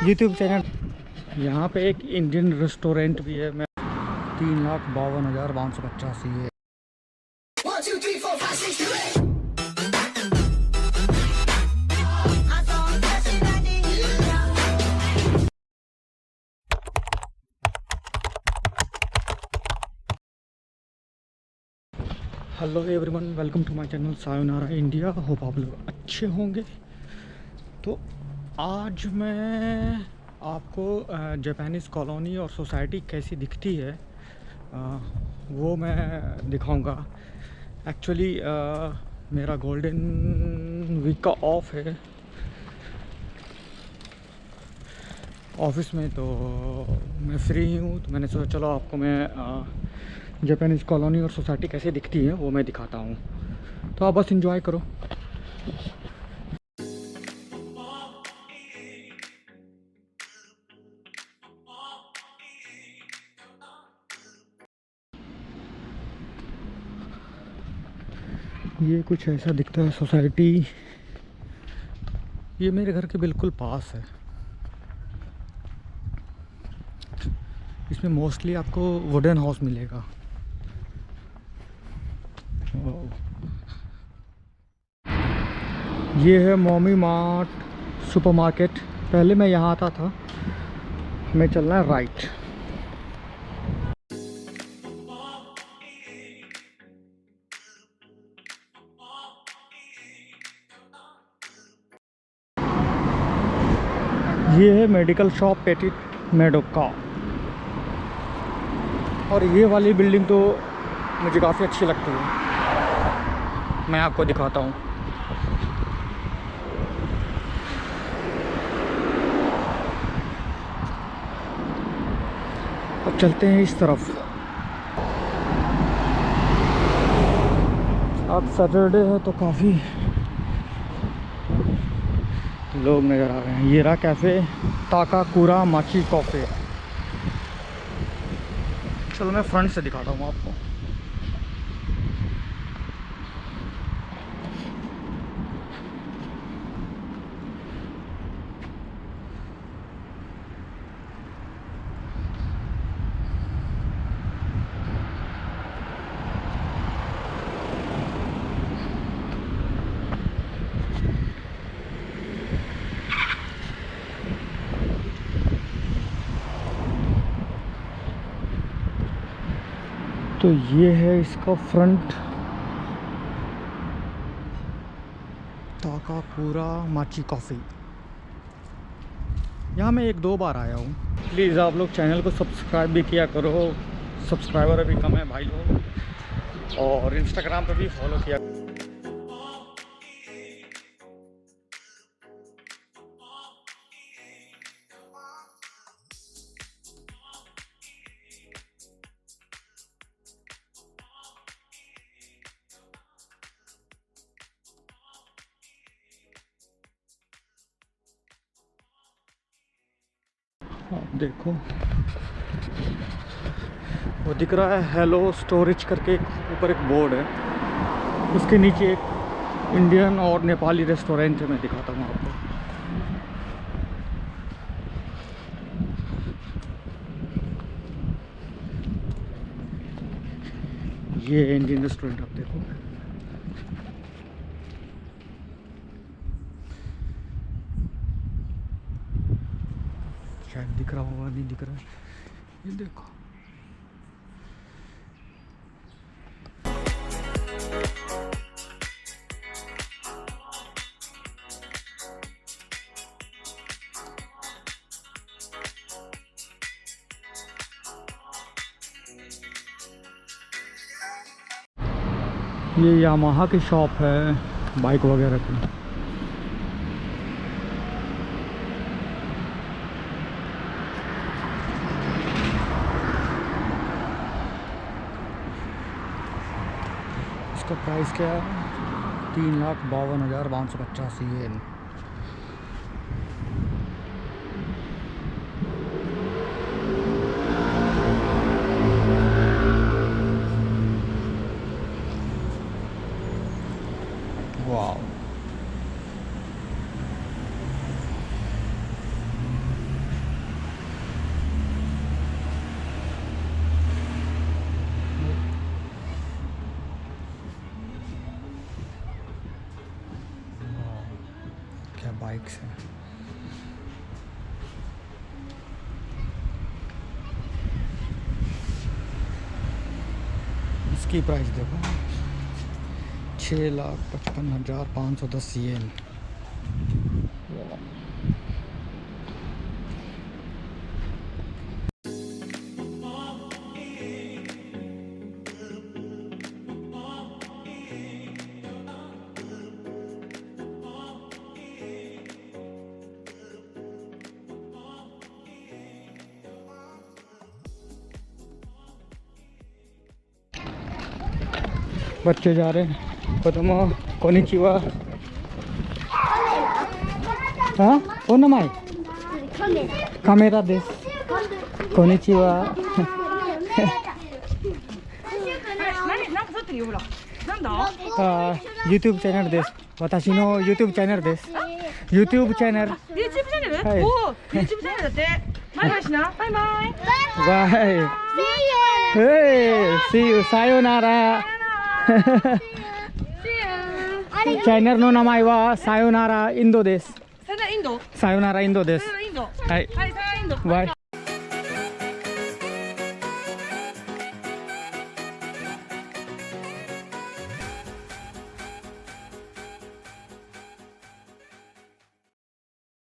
YouTube channel. यहाँ पे एक इंडियन रेस्टोरेंट भी है। मैं 3,52,585 है। Hello everyone, welcome to my channel Sayonara India. Hope आप लोग अच्छे होंगे। तो आज मैं आपको जापानीज़ कॉलोनी और सोसाइटी कैसी दिखती है वो मैं दिखाऊंगा। एक्चुअली मेरा गोल्डन वीक का ऑफ है ऑफिस में, तो मैं फ्री हूँ। तो मैंने सोचा चलो आपको मैं जापानीज़ कॉलोनी और सोसाइटी कैसे दिखती है वो मैं दिखाता हूँ। तो आप बस एंजॉय करो। ये कुछ ऐसा दिखता है सोसाइटी। ये मेरे घर के बिल्कुल पास है। इसमें मोस्टली आपको वुडन हाउस मिलेगा। ये है मोमी मार्ट सुपरमार्केट। पहले मैं यहाँ आता था। हमें चलना है राइट। ये है मेडिकल शॉप पेटिट मेडोका। और ये वाली बिल्डिंग तो मुझे काफ़ी अच्छी लगती है। मैं आपको दिखाता हूँ। अब चलते हैं इस तरफ। आज सैटरडे है तो काफ़ी लोग नज़र आ रहे हैं। ये रहा कैफ़े ताकाकुरा माची कॉफ़े। चलो मैं फ्रंट से दिखाता हूँ आपको। तो ये है इसका फ्रंट, ताकाकुरा माची कॉफ़ी। यहाँ मैं 1-2 बार आया हूँ। प्लीज़ आप लोग चैनल को सब्सक्राइब भी किया करो। सब्सक्राइबर अभी कम है भाई लोग। और इंस्टाग्राम पे भी फॉलो किया। आप देखो वो दिख रहा है हेलो स्टोरेज करके, ऊपर एक बोर्ड है। उसके नीचे एक इंडियन और नेपाली रेस्टोरेंट है। मैं दिखाता हूँ आपको। ये इंडियन रेस्टोरेंट आप देखो। शायद दिख रहा होगा, नहीं दिख रहा है। ये देखो। ये यामाहा की शॉप है बाइक वगैरह की। इसका प्राइस क्या है? 3,52,585 येन। वाह। है, बाइक्स हैं। इसकी प्राइस देखो, 6,55,510 येन। बच्चे जा रहे हैं। कोतोमो कोनिचिवा। हाँ, ओ नमाई कामेरा देस। Konnichiwa. YouTube チャンネルです。私の YouTube チャンネルです。YouTube チャンネル。YouTube チャンネル？はい。おお、YouTube チャンネルだって。バイバイしな。バイバイ。バイ。Hey, see you. Sayonara. Channel नो नमाई वा सायोनारा इंदो देस। सायोनारा इंदो देस।はい。はい、サヨナラインド。バイ。